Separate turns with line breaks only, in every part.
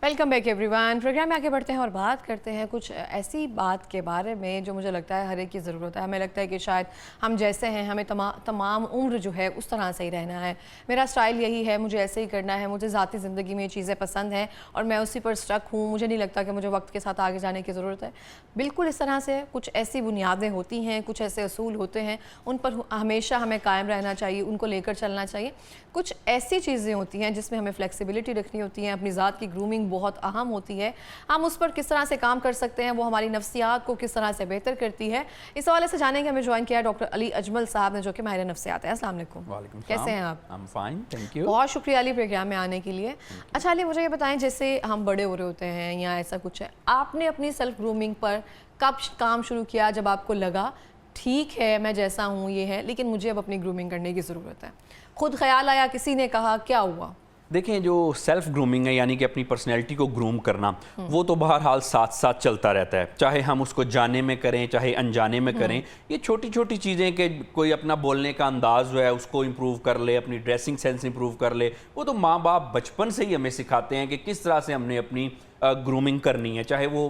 Welcome back everyone. Programme में आगे बढ़ते हैं और बात करते हैं कुछ ऐसी बात के बारे में जो मुझे लगता है हर एक की ज़रूरत है। हमें लगता है कि शायद हम जैसे हैं, हमें तमाम उम्र जो है उस तरह से ही रहना है। मेरा स्टाइल यही है, मुझे ऐसे ही करना है, मुझे ज़ाती ज़िंदगी में ये चीज़ें पसंद हैं और मैं उसी पर स्टक हूँ। मुझे नहीं लगता कि मुझे वक्त के साथ आगे जाने की ज़रूरत है। बिल्कुल इस तरह से कुछ ऐसी बुनियादें होती हैं, कुछ ऐसे असूल होते हैं, उन पर हमेशा हमें कायम रहना चाहिए, उनको लेकर चलना चाहिए। कुछ ऐसी चीज़ें होती हैं जिसमें हमें फ्लेक्सिबिलिटी रखनी होती है। अपनी ज़ात की ग्रूमिंग बहुत अहम होती है। हम उस पर किस तरह से काम कर सकते हैं, वो हमारी नफ्सियात को किस तरह से बेहतर करती है, इस हवाले से जानेंगे। हमें ज्वाइन किया डॉक्टर अली अजमल साहब ने, जो कि माहिर नफ्सियात है। अस्सलाम वालेकुम। कैसे हैं आप?
I'm fine, thank you.
बहुत शुक्रिया अली प्रोग्राम में आने के लिए। अच्छा अली, मुझे ये बताएं, जैसे हम बड़े हो रहे होते हैं या ऐसा कुछ है, आपने अपनी सेल्फ ग्रूमिंग पर कब काम शुरू किया जब आपको लगा ठीक है मैं जैसा हूँ ये है, लेकिन मुझे अब अपनी ग्रूमिंग करने की ज़रूरत है? खुद ख्याल आया, किसी ने कहा, क्या हुआ?
देखें, जो सेल्फ ग्रूमिंग है यानी कि अपनी पर्सनैलिटी को ग्रूम करना, वो तो बहरहाल साथ साथ चलता रहता है। चाहे हम उसको जाने में करें चाहे अनजाने में करें। ये छोटी छोटी चीज़ें कि कोई अपना बोलने का अंदाज़ जो है उसको इम्प्रूव कर ले, अपनी ड्रेसिंग सेंस इम्प्रूव कर ले, वो तो माँ बाप बचपन से ही हमें सिखाते हैं कि किस तरह से हमने अपनी ग्रूमिंग करनी है, चाहे वो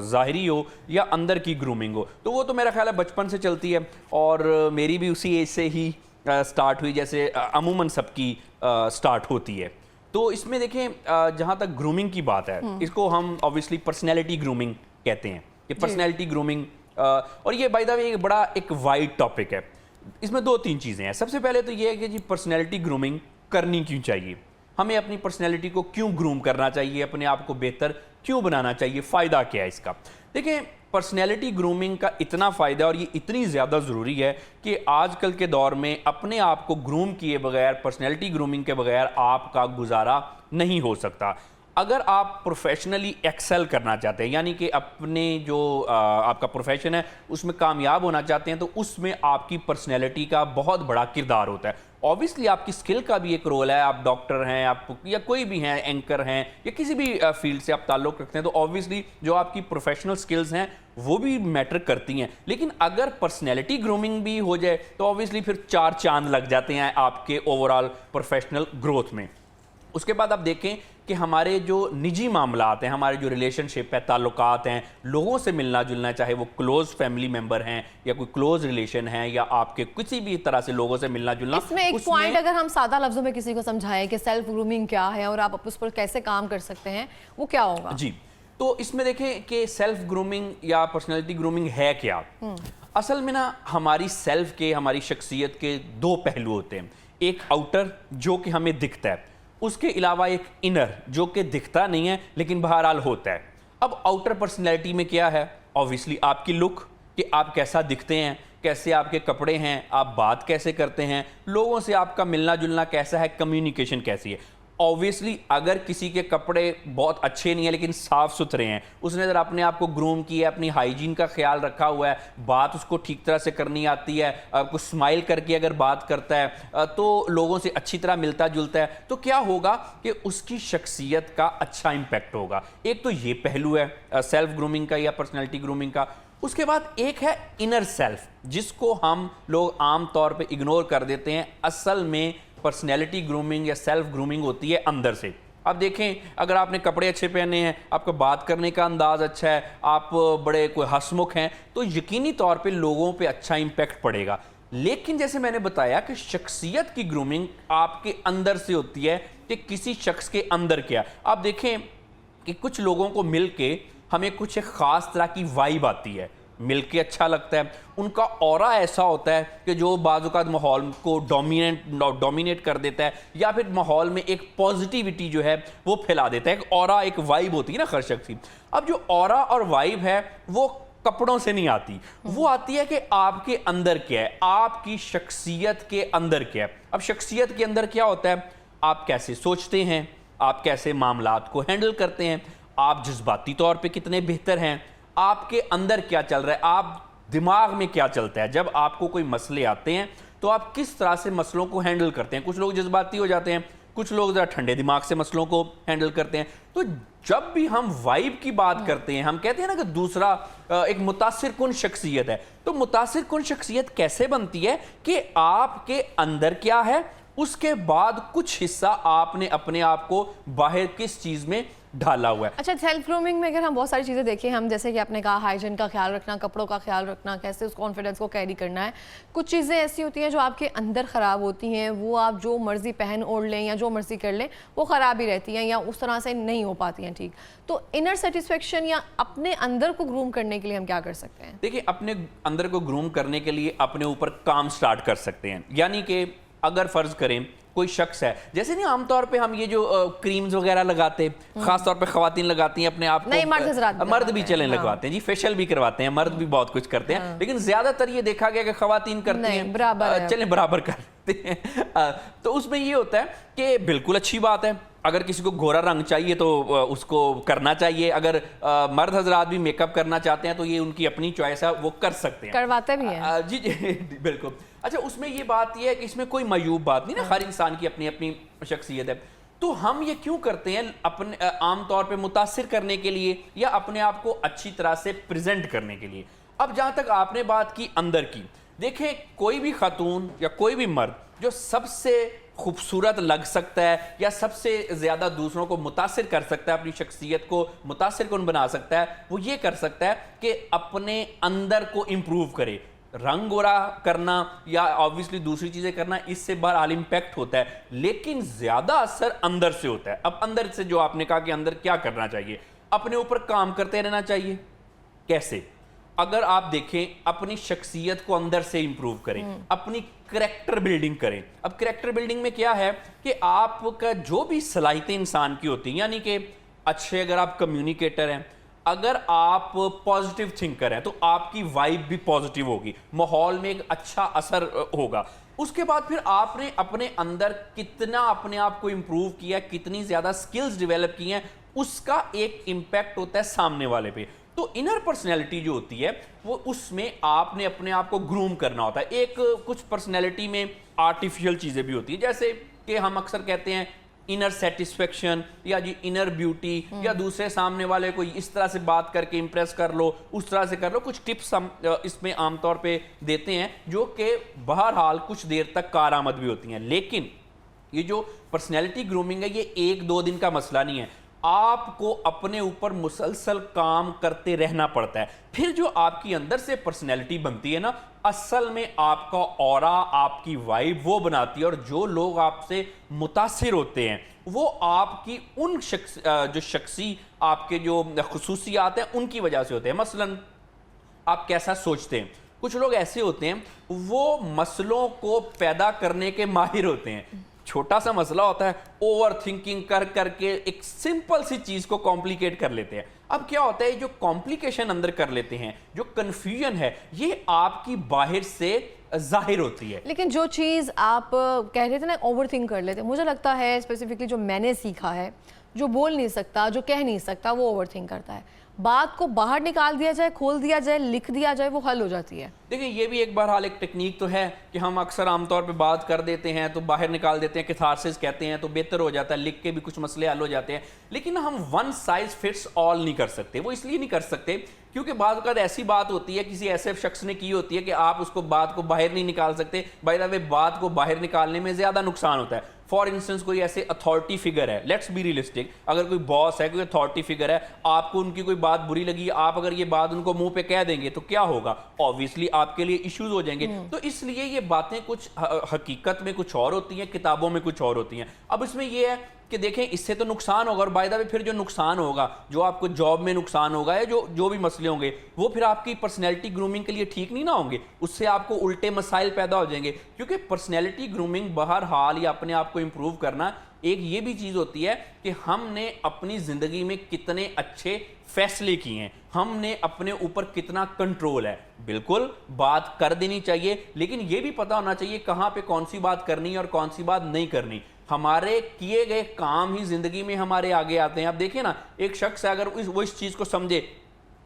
ज़ाहिरी हो या अंदर की ग्रूमिंग हो। तो वो तो मेरा ख्याल है बचपन से चलती है और मेरी भी उसी एज से ही स्टार्ट हुई, जैसे अमूमन सबकी स्टार्ट होती है। तो इसमें देखें, जहाँ तक ग्रूमिंग की बात है, इसको हम ऑब्वियसली पर्सनैलिटी ग्रूमिंग कहते हैं कि पर्सनैलिटी ग्रूमिंग, और ये बाय द वे बड़ा एक वाइड टॉपिक है। इसमें दो तीन चीज़ें हैं। सबसे पहले तो ये है कि जी पर्सनैलिटी ग्रूमिंग करनी क्यों चाहिए, हमें अपनी पर्सनैलिटी को क्यों ग्रूम करना चाहिए, अपने आप को बेहतर क्यों बनाना चाहिए, फ़ायदा क्या है इसका। देखें, पर्सनैलिटी ग्रूमिंग का इतना फ़ायदा और ये इतनी ज़्यादा ज़रूरी है कि आजकल के दौर में अपने आप को ग्रूम किए बगैर, पर्सनैलिटी ग्रूमिंग के बगैर आपका गुजारा नहीं हो सकता। अगर आप प्रोफेशनली एक्सेल करना चाहते हैं, यानी कि अपने जो आपका प्रोफेशन है उसमें कामयाब होना चाहते हैं, तो उसमें आपकी पर्सनैलिटी का बहुत बड़ा किरदार होता है। ऑब्वियसली आपकी स्किल का भी एक रोल है। आप डॉक्टर हैं, आप या कोई भी हैं, एंकर हैं या किसी भी फील्ड से आप ताल्लुक़ रखते हैं, तो ऑब्वियसली जो आपकी प्रोफेशनल स्किल्स हैं वो भी मैटर करती हैं। लेकिन अगर पर्सनैलिटी ग्रूमिंग भी हो जाए तो ऑब्वियसली फिर चार चांद लग जाते हैं आपके ओवरऑल प्रोफेशनल ग्रोथ में। उसके बाद आप देखें कि हमारे जो निजी मामलात हैं, हमारे जो रिलेशनशिप है, ताल्लुकात हैं, लोगों से मिलना जुलना, चाहे वो क्लोज फैमिली मेंबर हैं या कोई क्लोज रिलेशन है या आपके किसी भी तरह से लोगों से मिलना जुलना,
इसमें एक पॉइंट अगर हम सादा लफ्जों में किसी को समझाएं कि सेल्फ ग्रूमिंग क्या है और आप उस पर कैसे काम कर सकते हैं, वो क्या होगा? जी,
तो इसमें देखें कि सेल्फ ग्रूमिंग या पर्सनैलिटी ग्रूमिंग है क्या। असल में ना हमारी सेल्फ के, हमारी शख्सियत के दो पहलू होते हैं। एक आउटर जो कि हमें दिखता है, उसके अलावा एक इनर जो कि दिखता नहीं है लेकिन बहरहाल होता है। अब आउटर पर्सनैलिटी में क्या है? ऑब्वियसली आपकी लुक, कि आप कैसा दिखते हैं, कैसे आपके कपड़े हैं, आप बात कैसे करते हैं, लोगों से आपका मिलना जुलना कैसा है, कम्युनिकेशन कैसी है। ऑब्वियसली अगर किसी के कपड़े बहुत अच्छे नहीं है लेकिन साफ़ सुथरे हैं, उसने अगर अपने आप को ग्रूम किया है, अपनी हाइजीन का ख्याल रखा हुआ है, बात उसको ठीक तरह से करनी आती है, कुछ स्माइल करके अगर बात करता है तो लोगों से अच्छी तरह मिलता जुलता है, तो क्या होगा कि उसकी शख्सियत का अच्छा इम्पैक्ट होगा। एक तो ये पहलू है सेल्फ ग्रूमिंग का या पर्सनैलिटी ग्रूमिंग का। उसके बाद एक है इनर सेल्फ, जिसको हम लोग आम तौर पे इग्नोर कर देते हैं। असल में पर्सनैलिटी ग्रूमिंग या सेल्फ ग्रूमिंग होती है अंदर से। अब देखें, अगर आपने कपड़े अच्छे पहने हैं, आपका बात करने का अंदाज़ अच्छा है, आप बड़े कोई हंसमुख हैं, तो यकीनी तौर पे लोगों पे अच्छा इम्पैक्ट पड़ेगा। लेकिन जैसे मैंने बताया कि शख्सियत की ग्रूमिंग आपके अंदर से होती है कि किसी शख्स के अंदर क्या। आप देखें कि कुछ लोगों को मिल के हमें कुछ एक ख़ास तरह की वाइब आती है, मिलके अच्छा लगता है, उनका ऑरा ऐसा होता है कि जो बाज़-औक़ात माहौल को डोमिनेट कर देता है या फिर माहौल में एक पॉजिटिविटी जो है वो फैला देता है। एक ऑरा, एक वाइब होती है ना हर शख्स की। अब जो ऑरा और वाइब है वो कपड़ों से नहीं आती, वो आती है कि आपके अंदर क्या है, आपकी शख्सियत के अंदर क्या है। अब शख्सियत के अंदर क्या होता है? आप कैसे सोचते हैं, आप कैसे मामलात को हैंडल करते हैं, आप जज्बाती तौर पे कितने बेहतर हैं, आपके अंदर क्या चल रहा है, आप दिमाग में क्या चलता है। जब आपको कोई मसले आते हैं तो आप किस तरह से मसलों को हैंडल करते हैं। कुछ लोग जज्बाती हो जाते हैं, कुछ लोग ज़रा ठंडे दिमाग से मसलों को हैंडल करते हैं। तो जब भी हम वाइब की बात करते हैं, हम कहते हैं ना कि दूसरा एक मुतासिर कुन शख्सियत है। तो मुतासिर कुन शख्सियत कैसे बनती है कि आपके अंदर क्या है, उसके बाद कुछ हिस्सा आपने अपने आप को बाहर किस चीज़ में ढाला हुआ है।
अच्छा, सेल्फ ग्रूमिंग में अगर हम बहुत सारी चीज़ें देखें, हम जैसे कि आपने कहा हाइजीन का ख्याल रखना, कपड़ों का ख्याल रखना, कैसे उस कॉन्फिडेंस को कैरी करना है। कुछ चीज़ें ऐसी होती हैं जो आपके अंदर ख़राब होती हैं, वो आप जो मर्ज़ी पहन ओढ़ लें या जो मर्ज़ी कर लें वो ख़राब ही रहती हैं या उस तरह से नहीं हो पाती हैं ठीक। तो इनर सेटिस्फेक्शन या अपने अंदर को ग्रूम करने के लिए हम क्या कर सकते हैं?
देखिए, अपने अंदर को ग्रूम करने के लिए अपने ऊपर काम स्टार्ट कर सकते हैं। यानी कि अगर फर्ज करें कोई शख्स है, जैसे नहीं आमतौर पे हम ये जो क्रीम्स वगैरह लगाते, खास तौर पे खवातीन लगाती हैं अपने आप
नहीं,
को, मर्द भी चलें लगवाते हैं जी, फेशियल भी करवाते हैं, मर्द भी बहुत कुछ करते हैं, लेकिन ज्यादातर ये देखा गया कि खवातीन करती हैं,
बराबर
चलें बराबर करते हैं। तो उसमें ये होता है कि बिल्कुल अच्छी बात है, अगर किसी को गोरा रंग चाहिए तो उसको करना चाहिए, अगर मर्द हजरात भी मेकअप करना चाहते हैं तो ये उनकी अपनी चॉइस है, वो कर सकते हैं,
करवाते भी हैं।
जी जी बिल्कुल। अच्छा, उसमें ये बात ये है कि इसमें कोई मयूब बात नहीं ना, हर इंसान की अपनी अपनी शख्सियत है। तो हम ये क्यों करते हैं? अपने आमतौर पे मुतासिर करने के लिए या अपने आप को अच्छी तरह से प्रेजेंट करने के लिए। अब जहां तक आपने बात की अंदर की, देखें कोई भी खातून या कोई भी मर्द जो सबसे खूबसूरत लग सकता है या सबसे ज़्यादा दूसरों को मुतासिर कर सकता है, अपनी शख्सियत को मुतासिर कौन बना सकता है, वो ये कर सकता है कि अपने अंदर को इम्प्रूव करे। रंग गोरा करना या ऑब्वियसली दूसरी चीज़ें करना, इससे बहरहाल इम्पैक्ट होता है, लेकिन ज़्यादा असर अंदर से होता है। अब अंदर से जो आपने कहा कि अंदर क्या करना चाहिए, अपने ऊपर काम करते रहना चाहिए। कैसे? अगर आप देखें, अपनी शख्सियत को अंदर से इंप्रूव करें, अपनी करैक्टर बिल्डिंग करें। अब करैक्टर बिल्डिंग में क्या है कि आपका जो भी सलाहियतें इंसान की होती हैं, यानी कि अच्छे अगर आप कम्युनिकेटर हैं, अगर आप पॉजिटिव थिंकर हैं तो आपकी वाइब भी पॉजिटिव होगी, माहौल में एक अच्छा असर होगा। उसके बाद फिर आपने अपने अंदर कितना अपने आप को इंप्रूव किया, कितनी ज्यादा स्किल्स डेवलप की हैं, उसका एक इंपैक्ट होता है सामने वाले पे। तो इनर पर्सनैलिटी जो होती है वो, उसमें आपने अपने आप को ग्रूम करना होता है। एक कुछ पर्सनैलिटी में आर्टिफिशियल चीज़ें भी होती हैं, जैसे कि हम अक्सर कहते हैं इनर सेटिस्फेक्शन या जी इनर ब्यूटी, या दूसरे सामने वाले को इस तरह से बात करके इंप्रेस कर लो, उस तरह से कर लो। कुछ टिप्स हम इसमें आमतौर पे देते हैं जो कि बहरहाल कुछ देर तक कारआमद भी होती हैं। लेकिन ये जो पर्सनैलिटी ग्रूमिंग है, ये एक दो दिन का मसला नहीं है, आपको अपने ऊपर मुसलसल काम करते रहना पड़ता है। फिर जो आपकी अंदर से पर्सनैलिटी बनती है ना, असल में आपका ऑरा, आपकी वाइब वो बनाती है, और जो लोग आपसे मुतासिर होते हैं वो आपकी उन जो शख्सी आपके जो खुसूसियात हैं उनकी वजह से होते हैं। मसलन आप कैसा सोचते हैं, कुछ लोग ऐसे होते हैं वो मसलों को पैदा करने के माहिर होते हैं। छोटा सा मसला होता है, ओवर थिंकिंग कर करके एक सिंपल सी चीज को कॉम्प्लिकेट कर लेते हैं। अब क्या होता है, जो कॉम्प्लिकेशन अंदर कर लेते हैं, जो कंफ्यूजन है, ये आपकी बाहर से जाहिर होती है।
लेकिन जो चीज़ आप कह रहे थे ना, ओवर थिंक कर लेते हैं, मुझे लगता है स्पेसिफिकली जो मैंने सीखा है, जो बोल नहीं सकता, जो कह नहीं सकता, वो ओवर थिंक करता है। बात को बाहर निकाल दिया जाए, खोल दिया जाए, लिख दिया जाए, वो हल हो जाती है।
देखिए, ये भी एक बहरहाल एक टेक्निक तो है कि हम अक्सर आमतौर पे बात कर देते हैं तो बाहर निकाल देते हैं, कैथारसिस कहते हैं, तो बेहतर हो जाता है, लिख के भी कुछ मसले हल हो जाते हैं। लेकिन हम वन साइज फिट्स ऑल नहीं कर सकते। वो इसलिए नहीं कर सकते क्योंकि बाद वक़्त ऐसी बात होती है, किसी ऐसे शख्स ने की होती है कि आप उसको बात को बाहर नहीं निकाल सकते। बाय द वे, बात को बाहर निकालने में ज़्यादा नुकसान होता है। फॉर इंस्टेंस, कोई ऐसे अथॉरिटी फिगर है, लेट्स बी रियलिस्टिक, अगर कोई बॉस है, कोई अथॉरिटी फिगर है, आपको उनकी कोई बात बुरी लगी, आप अगर ये बात उनको मुंह पे कह देंगे तो क्या होगा? ऑब्वियसली आपके लिए इश्यूज हो जाएंगे। तो इसलिए ये बातें कुछ हकीकत में कुछ और होती हैं, किताबों में कुछ और होती हैं। अब इसमें ये है कि देखें, इससे तो नुकसान होगा, और बाय द वे फिर जो नुकसान होगा, जो आपको जॉब में नुकसान होगा या जो भी मसले होंगे, वो फिर आपकी पर्सनैलिटी ग्रूमिंग के लिए ठीक नहीं ना होंगे, उससे आपको उल्टे मसाइल पैदा हो जाएंगे। क्योंकि पर्सनैलिटी ग्रूमिंग बहरहाल या अपने आप को इंप्रूव करना, एक ये भी चीज़ होती है कि हमने अपनी ज़िंदगी में कितने अच्छे फैसले किए हैं, हमने अपने ऊपर कितना कंट्रोल है। बिल्कुल बात कर देनी चाहिए, लेकिन ये भी पता होना चाहिए कहाँ पे कौन सी बात करनी है और कौन सी बात नहीं करनी। हमारे किए गए काम ही जिंदगी में हमारे आगे आते हैं। आप देखिए ना, एक शख्स है, अगर वो इस चीज़ को समझे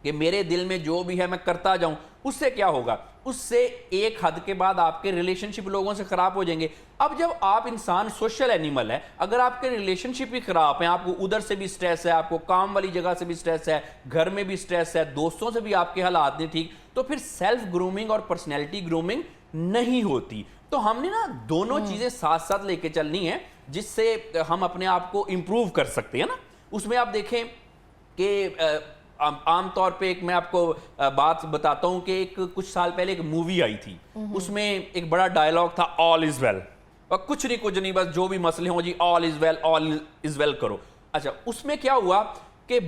कि मेरे दिल में जो भी है मैं करता जाऊं, उससे क्या होगा? उससे एक हद के बाद आपके रिलेशनशिप लोगों से खराब हो जाएंगे। अब जब आप इंसान सोशल एनिमल है, अगर आपके रिलेशनशिप ही खराब है, आपको उधर से भी स्ट्रेस है, आपको काम वाली जगह से भी स्ट्रेस है, घर में भी स्ट्रेस है, दोस्तों से भी आपके हालात नहीं ठीक, तो फिर सेल्फ ग्रूमिंग और पर्सनैलिटी ग्रूमिंग नहीं होती। तो हमने ना दोनों चीजें साथ साथ लेके चलनी है, जिससे हम अपने आप को इंप्रूव कर सकते हैं ना। उसमें आप देखें कि आमतौर पे एक मैं आपको बात बताता हूं कि एक कुछ साल पहले एक मूवी आई थी, उसमें एक बड़ा डायलॉग था, ऑल इज वेल, और कुछ नहीं बस जो भी मसले हों जी ऑल इज वेल करो। अच्छा, उसमें क्या हुआ कि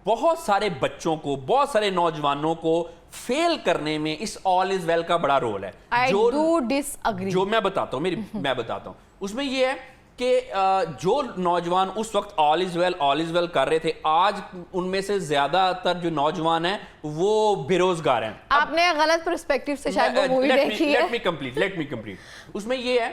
बहुत सारे बच्चों को, बहुत सारे नौजवानों को फेल करने में इस ऑल इज वेल का बड़ा रोल है। जो मैं बताता हूं उसमें ये है कि जो नौजवान उस वक्त ऑल इज वेल कर रहे थे, आज उनमें से ज्यादातर जो नौजवान हैं वो बेरोजगार हैं।
आपने गलत पर्सपेक्टिव से शायद वो मूवी देखी है।
Let me complete. उसमें ये है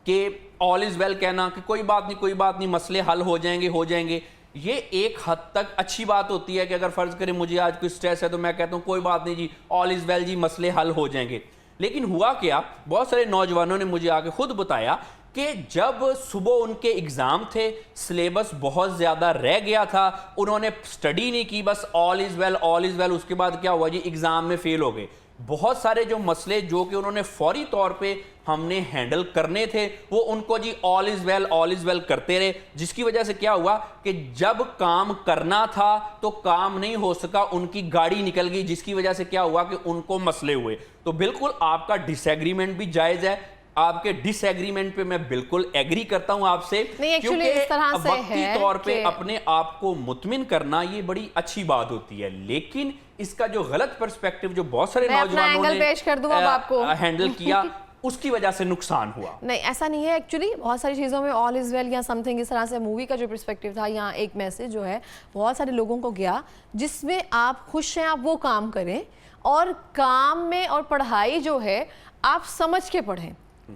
कि ऑल इज वेल कहना कि कोई बात नहीं, मसले हल हो जाएंगे, ये एक हद तक अच्छी बात होती है कि अगर फर्ज करें मुझे आज कोई स्ट्रेस है तो मैं कहता हूं कोई बात नहीं जी, ऑल इज वेल जी, मसले हल हो जाएंगे। लेकिन हुआ क्या, बहुत सारे नौजवानों ने मुझे आके खुद बताया कि जब सुबह उनके एग्जाम थे, सिलेबस बहुत ज्यादा रह गया था, उन्होंने स्टडी नहीं की, बस ऑल इज वेल, उसके बाद क्या हुआ जी, एग्जाम में फेल हो गए। बहुत सारे जो मसले जो कि उन्होंने फौरी तौर पे हमने हैंडल करने थे, वो उनको जी ऑल इज वेल करते रहे, जिसकी वजह से क्या हुआ कि जब काम करना था तो काम नहीं हो सका, उनकी गाड़ी निकल गई, जिसकी वजह से क्या हुआ कि उनको मसले हुए। तो बिल्कुल आपका डिसएग्रीमेंट भी जायज है, आपके डिसएग्रीमेंट पे मैं बिल्कुल एग्री करता हूं आपसे, क्योंकि वक्ती तौर पे अपने आप को मुतमिन करना ये बड़ी अच्छी बात होती है। लेकिन इसका जो गलत पर्सपेक्टिव जो बहुत सारे नौजवानों ने हैंडल किया, उसकी वजह से नुकसान हुआ।
नहीं, ऐसा नहीं है। एक्चुअली बहुत सारी चीज़ों में ऑल इज वेल या समथिंग इस तरह से मूवी का जो पर्सपेक्टिव था, यहाँ एक मैसेज जो है बहुत सारे लोगों को गया, जिसमें आप खुश हैं, आप वो काम करें, और काम में और पढ़ाई जो है आप समझ के पढ़ें,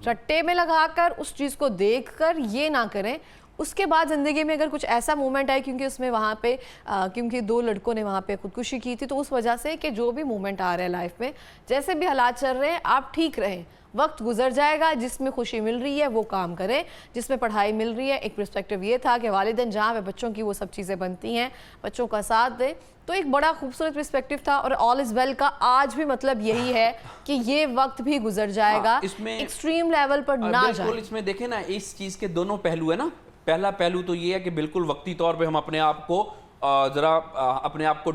रट्टे में लगाकर उस चीज़ को देखकर ये ना करें। उसके बाद ज़िंदगी में अगर कुछ ऐसा मोमेंट आए, क्योंकि उसमें वहाँ पे क्योंकि 2 लड़कों ने वहाँ पे खुदकुशी की थी, तो उस वजह से कि जो भी मोमेंट आ रहा है लाइफ में, जैसे भी हालात चल रहे हैं, आप ठीक रहें, वक्त गुजर जाएगा, जिसमें खुशी मिल रही है वो काम करें, जिसमें पढ़ाई मिल रही है। एक पर्सपेक्टिव ये था कि वालिदैन जहाँ पे बच्चों की वो सब चीज़ें बनती हैं, बच्चों का साथ दें, तो एक बड़ा खूबसूरत पर्सपेक्टिव था। और ऑल इज वेल का आज भी मतलब यही है कि ये वक्त भी गुजर जाएगा, इसमें एक्सट्रीम लेवल पर ना जाए।
इसमें देखें ना, इस चीज़ के दोनों पहलू है ना। पहला पहलू तो ये है कि बिल्कुल वक्ती तौर पे हम अपने आप को ज़रा अपने आप को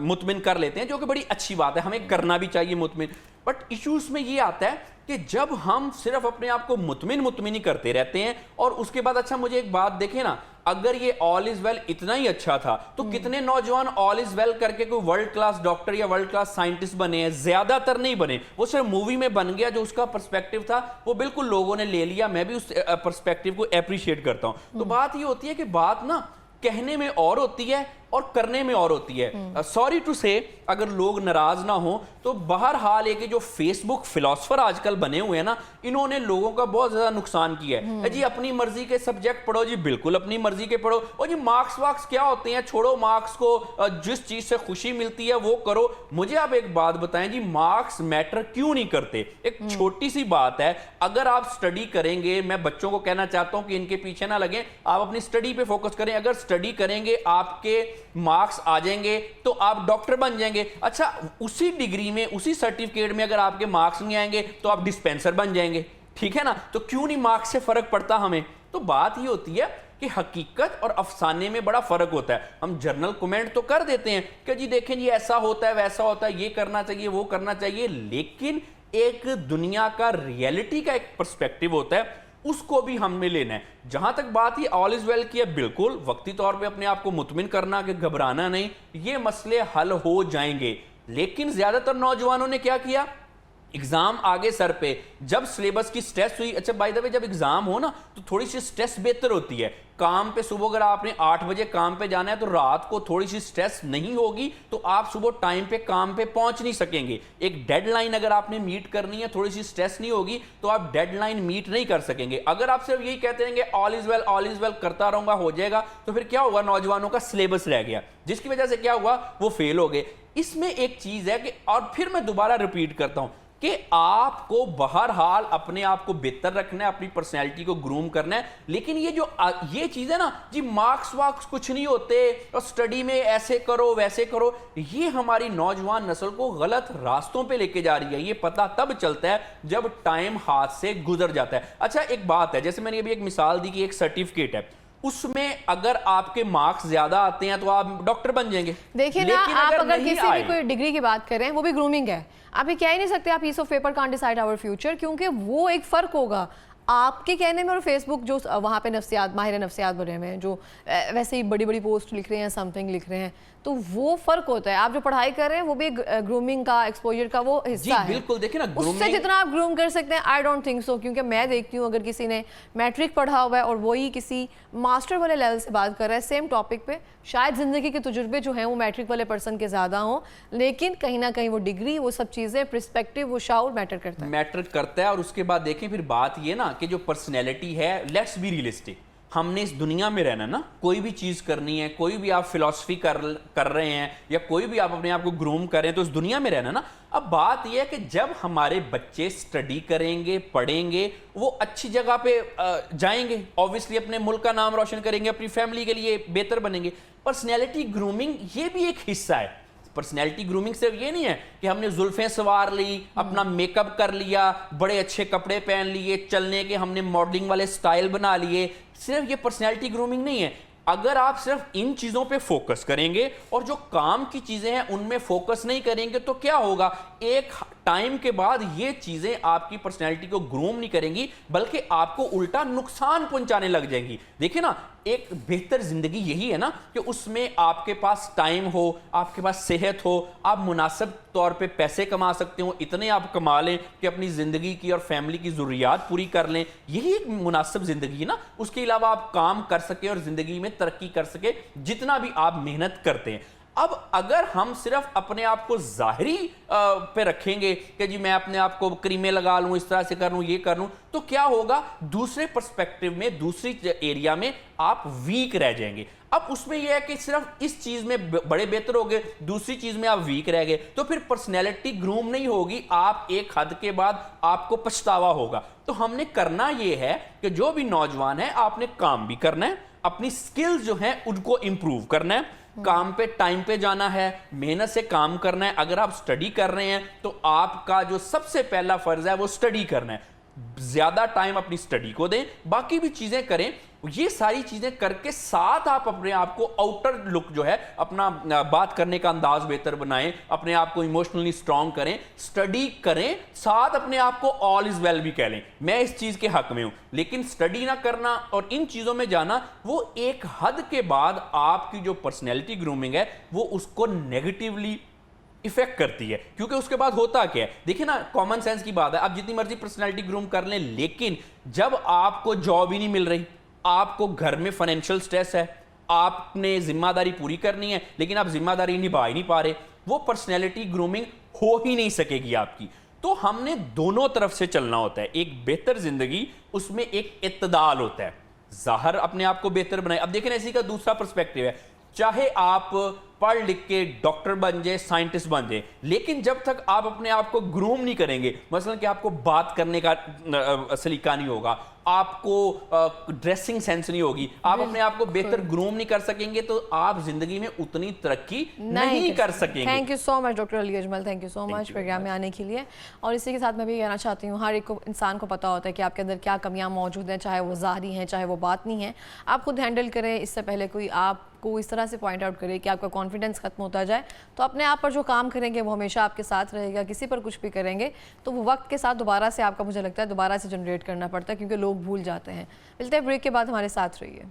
मुतमिन कर लेते हैं, जो कि बड़ी अच्छी बात है, हमें करना भी चाहिए मुतमिन। बट इशूज़ में ये आता है कि जब हम सिर्फ अपने आप को मुतमिन ही करते रहते हैं, और उसके बाद, अच्छा मुझे एक बात देखें ना, अगर ये ऑल इज वेल इतना ही अच्छा था तो कितने नौजवान ऑल इज वेल करके कोई वर्ल्ड क्लास डॉक्टर या वर्ल्ड क्लास साइंटिस्ट बने हैं? ज्यादातर नहीं बने, वो सिर्फ मूवी में बन गया। जो उसका पर्सपेक्टिव था वो बिल्कुल लोगों ने ले लिया, मैं भी उस पर्सपेक्टिव को एप्रिशिएट करता हूं। तो बात ये होती है कि बात ना कहने में और होती है और करने में और होती है। सॉरी टू से, अगर लोग नाराज ना हो तो बहरहाल एक जो फेसबुक फिलोसफर आजकल बने हुए हैं ना, इन्होंने लोगों का बहुत ज्यादा नुकसान किया है। जी अपनी मर्जी के सब्जेक्ट पढ़ो जी, बिल्कुल अपनी मर्जी के पढ़ो, और जी मार्क्स वार्क्स क्या होते हैं, छोड़ो मार्क्स को, जिस चीज से खुशी मिलती है वो करो। मुझे आप एक बात बताएं जी, मार्क्स मैटर क्यों नहीं करते? एक छोटी सी बात है, अगर आप स्टडी करेंगे, मैं बच्चों को कहना चाहता हूं कि इनके पीछे ना लगे, आप अपनी स्टडी पे फोकस करें। अगर स्टडी करेंगे, आपके मार्क्स आ जाएंगे तो आप डॉक्टर बन जाएंगे। अच्छा, उसी डिग्री में, उसी सर्टिफिकेट में अगर आपके मार्क्स नहीं आएंगे तो आप डिस्पेंसर बन जाएंगे, ठीक है ना? तो क्यों नहीं मार्क्स से फर्क पड़ता हमें? तो बात ही होती है कि हकीकत और अफसाने में बड़ा फर्क होता है। हम जर्नल कमेंट तो कर देते हैं कि जी देखें जी ऐसा होता है, वैसा होता है, ये करना चाहिए, वो करना चाहिए, लेकिन एक दुनिया का रियलिटी का एक पर्सपेक्टिव होता है, उसको भी हमने लेना है। जहां तक बात ही ऑल इज वेल की है, बिल्कुल वक्ती तौर पे अपने आप को मुतमिन करना कि घबराना नहीं, ये मसले हल हो जाएंगे। लेकिन ज्यादातर नौजवानों ने क्या किया, एग्जाम आगे सर पे, जब सिलेबस की स्ट्रेस हुई। अच्छा बाय द वे, जब एग्जाम हो ना तो थोड़ी सी स्ट्रेस बेहतर होती है। काम पे सुबह अगर आपने 8 बजे काम पे जाना है तो रात को थोड़ी सी स्ट्रेस नहीं होगी, तो आप सुबह टाइम पे काम पे पहुंच नहीं सकेंगे। एक डेडलाइन अगर आपने मीट करनी है, थोड़ी सी स्ट्रेस नहीं होगी तो आप डेडलाइन मीट नहीं कर सकेंगे। अगर आप सिर्फ यही कहते रहेंगे ऑल इज वेल करता रहूंगा, हो जाएगा, तो फिर क्या होगा, नौजवानों का सिलेबस रह गया, जिसकी वजह से क्या हुआ, वो फेल हो गए। इसमें एक चीज है कि, और फिर मैं दोबारा रिपीट करता हूं कि आपको बहरहाल अपने आप को बेहतर रखना है, अपनी पर्सनैलिटी को ग्रूम करना है। लेकिन ये चीज है ना जी, मार्क्स वार्क्स कुछ नहीं होते और स्टडी में ऐसे करो वैसे करो, ये हमारी नौजवान नस्ल को गलत रास्तों पे लेके जा रही है। ये पता तब चलता है जब टाइम हाथ से गुजर जाता है। अच्छा एक बात है, जैसे मैंने अभी एक मिसाल दी कि एक सर्टिफिकेट है, उसमें अगर आपके मार्क्स ज्यादा आते हैं तो आप डॉक्टर बन जाएंगे।
देखिए ना, आप अगर किसी भी कोई डिग्री की बात करें, वो भी ग्रूमिंग है। आप ये कह ही नहीं सकते आप piece of paper can't decide our future, क्योंकि वो एक फ़र्क होगा आपके कहने में और फेसबुक जो वहाँ पे नफ्सियात माहिर नफ्सियात बने हुए हैं जो वैसे ही बड़ी बड़ी पोस्ट लिख रहे हैं, समथिंग लिख रहे हैं, तो वो फ़र्क होता है। आप जो पढ़ाई कर रहे हैं वो भी ग्रूमिंग का, एक्सपोजर का वो हिस्सा है।
बिल्कुल, देखिए ना,
उससे जितना आप ग्रूम कर सकते हैं, आई डोंट थिंक सो। क्योंकि मैं देखती हूँ अगर किसी ने मैट्रिक पढ़ा हुआ है और वही किसी मास्टर वाले लेवल से बात कर रहा है सेम टॉपिक पे, शायद ज़िंदगी के तजुर्बे जो हैं वो मैट्रिक वाले पर्सन के ज़्यादा हों, लेकिन कहीं ना कहीं वो डिग्री, वो सब चीज़ें, पर्सपेक्टिव, वो शाउर मैटर करता है।
और उसके बाद देखें फिर बात ये ना कि जो पर्सनैलिटी है, लेट्स बी रियलिस्टिक, हमने इस दुनिया में रहना ना, कोई भी चीज़ करनी है, कोई भी आप फिलॉसफी कर रहे हैं या कोई भी आप अपने आप को ग्रूम कर रहे हैं, तो इस दुनिया में रहना ना। अब बात यह है कि जब हमारे बच्चे स्टडी करेंगे, पढ़ेंगे, वो अच्छी जगह पे जाएंगे, ऑब्वियसली अपने मुल्क का नाम रोशन करेंगे, अपनी फैमिली के लिए बेहतर बनेंगे। पर्सनैलिटी ग्रूमिंग ये भी एक हिस्सा है। पर्सनैलिटी ग्रूमिंग सिर्फ ये नहीं है कि हमने जुल्फें सवार ली, अपना मेकअप कर लिया, बड़े अच्छे कपड़े पहन लिए, चलने के हमने मॉडलिंग वाले स्टाइल बना लिए, सिर्फ ये पर्सनैलिटी ग्रूमिंग नहीं है। अगर आप सिर्फ इन चीज़ों पे फोकस करेंगे और जो काम की चीज़ें हैं उनमें फोकस नहीं करेंगे तो क्या होगा, एक टाइम के बाद ये चीज़ें आपकी पर्सनैलिटी को ग्रूम नहीं करेंगी बल्कि आपको उल्टा नुकसान पहुंचाने लग जाएंगी। देखिए ना, एक बेहतर जिंदगी यही है ना कि उसमें आपके पास टाइम हो, आपके पास सेहत हो, आप मुनासिब तौर पे पैसे कमा सकते हो, इतने आप कमा लें कि अपनी ज़िंदगी की और फैमिली की ज़रूरियात पूरी कर लें। यही एक मुनासिब ज़िंदगी है ना। उसके अलावा आप काम कर सके और ज़िंदगी में तरक्की कर सके जितना भी आप मेहनत करते हैं। अब अगर हम सिर्फ अपने आप को ज़ाहिरी पे रखेंगे कि जी मैं अपने आप को क्रीमें लगा लूँ, इस तरह से कर लूँ, ये कर लूँ, तो क्या होगा, दूसरे पर्सपेक्टिव में, दूसरी एरिया में आप वीक रह जाएंगे। अब उसमें यह है कि सिर्फ इस चीज़ में बड़े बेहतर हो गए, दूसरी चीज़ में आप वीक रह गए, तो फिर पर्सनैलिटी ग्रूम नहीं होगी। आप एक हद के बाद आपको पछतावा होगा। तो हमने करना यह है कि जो भी नौजवान है, आपने काम भी करना है, अपनी स्किल्स जो हैं उनको इंप्रूव करना है, काम पे टाइम पे जाना है, मेहनत से काम करना है। अगर आप स्टडी कर रहे हैं तो आपका जो सबसे पहला फर्ज है वो स्टडी करना है। ज्यादा टाइम अपनी स्टडी को दें, बाकी भी चीजें करें। ये सारी चीजें करके साथ आप अपने आप को आउटर लुक जो है, अपना बात करने का अंदाज बेहतर बनाएं, अपने आप को इमोशनली स्ट्रांग करें, स्टडी करें, साथ अपने आप को ऑल इज वेल भी कह लें, मैं इस चीज के हक में हूं। लेकिन स्टडी ना करना और इन चीजों में जाना, वो एक हद के बाद आपकी जो पर्सनैलिटी ग्रूमिंग है वो उसको नेगेटिवली इफेक्ट करती है। क्योंकि उसके बाद होता क्या है, देखिए ना, कॉमन सेंस की बात है, आप जितनी मर्जी पर्सनैलिटी ग्रूम कर लें, लेकिन जब आपको जॉब ही नहीं मिल रही, आपको घर में फाइनेंशियल स्ट्रेस है, आपने जिम्मेदारी पूरी करनी है लेकिन आप जिम्मेदारी निभा ही नहीं पा रहे, वो पर्सनैलिटी ग्रूमिंग हो ही नहीं सकेगी आपकी। तो हमने दोनों तरफ से चलना होता है। एक बेहतर जिंदगी, उसमें एक इत्तेदाल होता है, जाहिर अपने आप को बेहतर बनाए। अब देखें, इसी का दूसरा पर्सपेक्टिव है, चाहे आप पढ़ लिख के डॉक्टर बन जाए, साइंटिस्ट बन जाए, लेकिन जब तक आप अपने आप को ग्रूम नहीं करेंगे, मसलन कि आपको बात करने का सलीका नहीं होगा, आपको ड्रेसिंग सेंस नहीं होगी, आप अपने आप को बेहतर ग्रूम नहीं कर सकेंगे, तो आप जिंदगी में उतनी तरक्की नहीं कर सकेंगे।
Thank you so much doctor Ali Ajmal, thank you so much program में आने के लिए। और इसी के साथ मैं भी कहना चाहती हूँ, हर एक को, इंसान को पता होता है कि आपके अंदर क्या कमियाँ मौजूद हैं, चाहे वो ज़ाहरी हैं चाहे वो बातनी हैं। आप खुद हैंडल करें, इससे पहले कोई आपको इस तरह से पॉइंट आउट करे कि आपका कॉन्फिडेंस खत्म होता जाए, तो अपने आप पर जो काम करेंगे वो हमेशा आपके साथ रहेगा। किसी पर कुछ भी करेंगे तो वो वक्त के साथ दोबारा से आपका, मुझे लगता है, दोबारा से जनरेट करना पड़ता है, क्योंकि लोग भूल जाते हैं। मिलते हैं ब्रेक के बाद, हमारे साथ रहिए।